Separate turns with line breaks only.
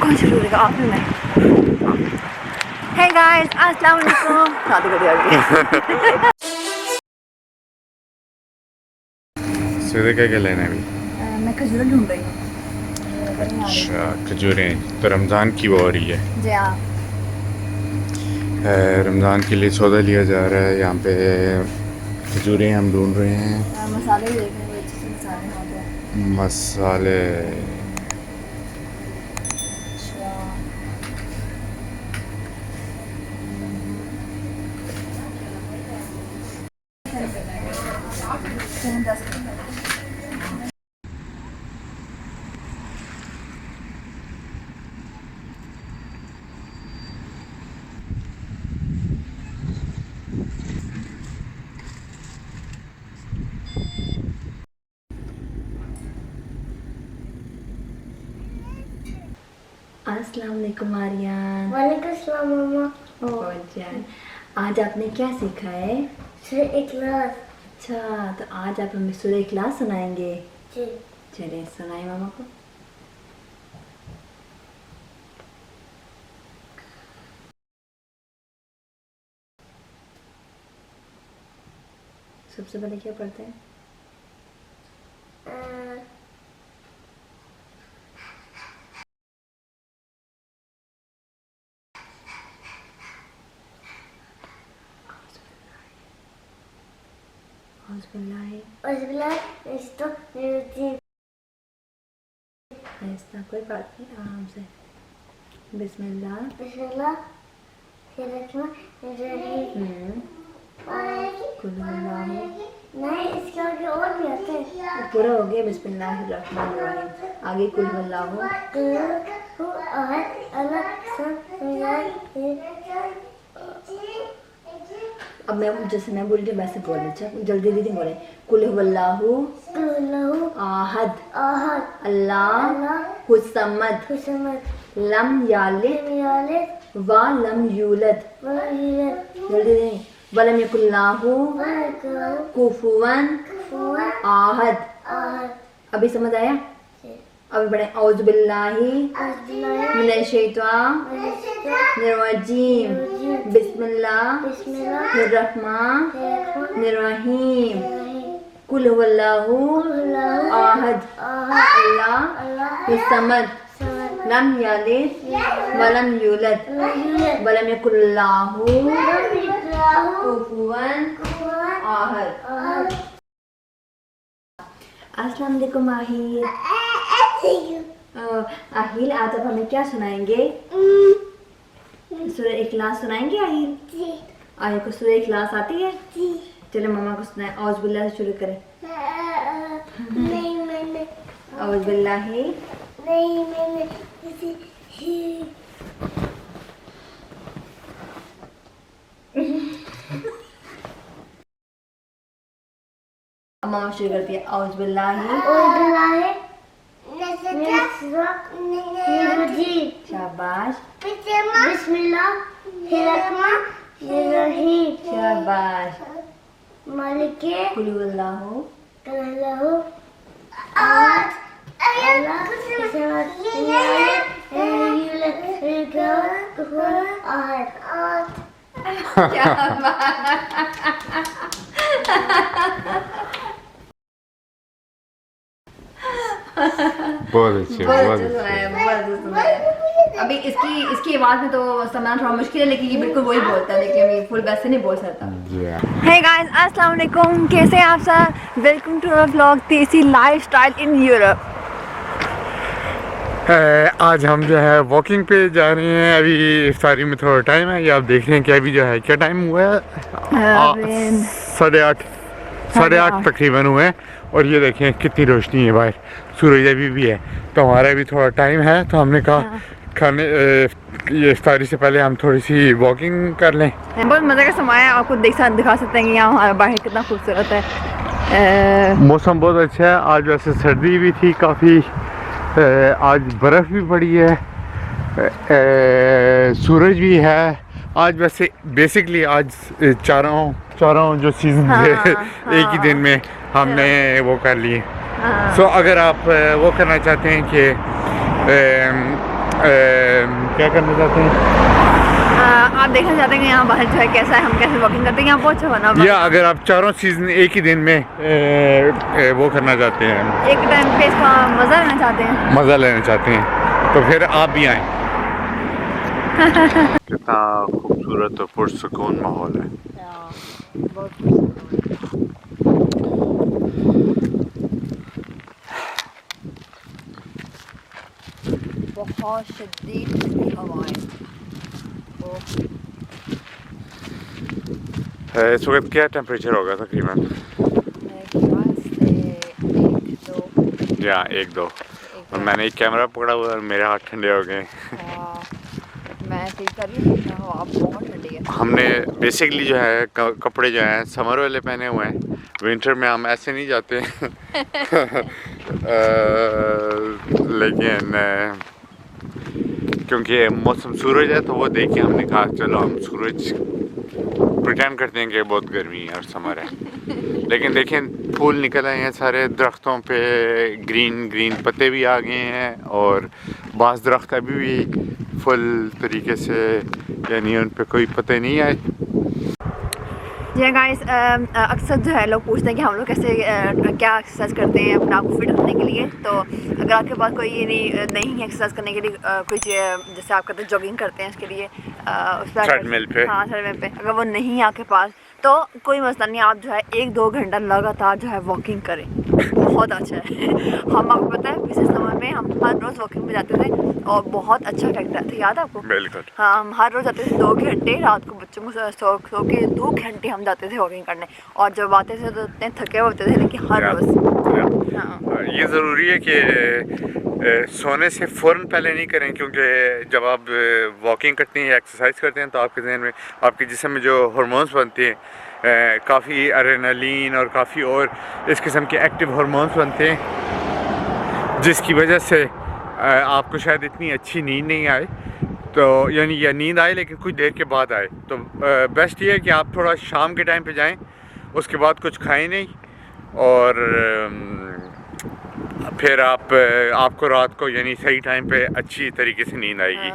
कौन शुरू करेगा आपने मैं? हे गाइस अस्सलाम वालेकुम। शादी कर दिया
सीधे क्या लेना है अभी?
मैं खजूर ढूंढ रही हूँ।
अच्छा खजूरें तो रमज़ान की वो हो रही है।
जी हाँ।
रमज़ान के लिए सौदा लिया जा रहा है। यहाँ पे खजूरें हम ढूंढ रहे हैं।
मसाले भी देख रहे हैं, अच्छे से मसाले होते हैं।
मसाले
अस्सलाम वालेकुम आर्यन।
वालेकुम अस्सलाम मम्मा।
ओ जान, आज आपने क्या सीखा है?
सूरह इखलास।
अच्छा, तो आज आप हमें सूरह इखलास सुनाएंगे।
जी।
चलिए सुनाए मामा को। सबसे पहले क्या पढ़ते हैं? ऐसा कोई बात नहीं, आराम से। बिस्मिल्लाह।
नहीं, इसके आगे और भी आते हैं।
पूरा हो गया। बिस्मिल्लाहिर्रहमानिर्रहीम। आगे कुल हुवल्लाहु। अब मैं जैसे मैं बोल रही हूँ वैसे बोल। अच्छा जल्दी जल्दी बोले। कुल हुवल्लाहु आहद अल्लाह हुस्समद लम यालिद व लम यूलद। जल्दी नहीं। वलम यकुल्लाहु कुफुवन आहद। अभी समझ आया? अभी पढ़े औज़ु बिल्लाहि मिनश शैतानिर रजीम बिस्मिल्लाहिर रहमानिर रहीम। कुल हुवल्लाहु आहद अल्लाह समद लम यलिद वलम यूलद वलम यकुल्लाहु कुफुवन आहद। अस्सलाम वालेकुम आहिल। आहिल, आज आप हमें क्या सुनाएंगे? सूरह इखलास सुनाएंगे आहिल? आहिल को सूरह इखलास आती है? चलो मम्मा को सुनाए। औज़ बिल्लाह से शुरू करें।
नहीं मैंने।
औज़ बिल्लाहि।
नहीं मैंने।
मम्मा शुरू करती है। औज़ बिल्लाहि। शाबाश।
बिस्मिल्लाहिर्रहमानिर्रहीम।
शाबाश।
मालिके
कुल हुवल्लाहु
आहद
क्या
बहुत अच्छे बहुत अच्छे।
अभी इसकी आवाज़ में तो समझना थोड़ा मुश्किल है, लेकिन ये बिल्कुल वही बोलता है, लेकिन अभी फुल वैसे नहीं बोल सकता। हे गाइस अस्सलाम वालेकुम, कैसे हैं आप सब? वेलकम टू अवर व्लॉग देसी लाइफस्टाइल इन यूरोप।
आज हम जो है वॉकिंग पे जा रहे हैं। अभी इफ्तारी में थोड़ा टाइम है। ये आप देख रहे हैं कि अभी जो है क्या टाइम हुआ है? 8:30 तकरीबन हुए हैं। और ये देखें कितनी रोशनी है बाहर, सूरज अभी भी है। तो हमारा भी थोड़ा टाइम है, तो हमने कहा खाने ये इफ्तारी से पहले हम थोड़ी सी वॉकिंग कर लें।
बहुत मज़े का समय है, आपको दिखा सकते हैं कि यहाँ हमारा बाहर कितना खूबसूरत है।
मौसम बहुत अच्छा है। आज वैसे सर्दी भी थी काफ़ी, आज बर्फ़ भी पड़ी है, सूरज भी है। आज वैसे बेसिकली आज चारों जो सीज़न थे एक ही दिन में हमने वो कर लिए। सो अगर आप वो करना चाहते हैं कि क्या करना चाहते हैं?
आप देखना चाहते हैं कि यहाँ बाहर जो है कैसा है, हम कैसे वॉकिंग करते हैं, यहाँ बहुत अच्छा बना हुआ है।
या अगर आप चारों सीजन एक ही दिन में वो करना चाहते हैं,
एक टाइम पे इसका मज़ा लेना चाहते हैं,
मज़ा लेना चाहते हैं, तो फिर आप भी आएँ। कितना खूबसूरत और पुरसुकून माहौल है।
बहुत शदीद हवाएं।
इस वक्त क्या टेम्परेचर होगा तकरीबन? या 1-2 और मैंने एक कैमरा पकड़ा हुआ और मेरे हाथ ठंडे हो गए।
मैं फील कर रही हूँ हवा बहुत ठंडी है।
हमने बेसिकली जो है कपड़े जो हैं समर वाले पहने हुए हैं, विंटर में हम ऐसे नहीं जाते लेकिन क्योंकि मौसम सूरज है तो वो देख के हमने कहा चलो हम सूरज प्रिटेंड करते हैं कि बहुत गर्मी है और समर है। लेकिन देखें फूल निकल आए हैं सारे दरख्तों पे, ग्रीन ग्रीन पत्ते भी आ गए हैं और बाज़ दरख्त अभी भी फुल तरीके से यानी उन पे कोई पत्ते नहीं आए।
जी गाइस, अक्सर जो है लोग पूछते हैं कि हम लोग कैसे क्या एक्सरसाइज करते हैं अपने आप को फिट रखने के लिए। तो अगर आपके पास कोई नहीं है एक्सरसाइज करने के लिए कुछ जैसे आप कहते हैं जॉगिंग करते हैं उसके लिए उस पर
ट्रेडमिल पे,
हाँ ट्रेडमिल पे, अगर वो नहीं है आपके पास तो कोई मसला नहीं, आप जो है 1-2 घंटा लगातार जो है वॉकिंग करें, बहुत अच्छा है। हम आपको पता है पिछले समय में हम हर रोज़ वॉकिंग पे जाते थे और बहुत अच्छा इफेक्ट आता था, याद है आपको?
बिल्कुल।
हाँ, हम हर रोज़ जाते थे 2 घंटे, रात को बच्चों को सो के 2 घंटे हम जाते थे वॉकिंग करने और जब आते थे तो इतने थके होते थे, लेकिन हर रोज़। हाँ,
ये ज़रूरी है कि सोने से फ़ौरन पहले नहीं करें, क्योंकि जब आप वॉकिंग करते हैं या एक्सरसाइज करते हैं तो आपके जहन में, आपके जिस्म में जो हार्मोन्स बनते हैं, काफ़ी एड्रेनलिन और काफ़ी और इस किस्म के एक्टिव हार्मोन्स बनते हैं, जिसकी वजह से आपको शायद इतनी अच्छी नींद नहीं आए, तो यानी या नींद आए लेकिन कुछ देर के बाद आए। तो बेस्ट ये है कि आप थोड़ा शाम के टाइम पे जाएं, उसके बाद कुछ खाएं नहीं और फिर आपको रात को यानी सही टाइम पे अच्छी तरीके से नींद आएगी।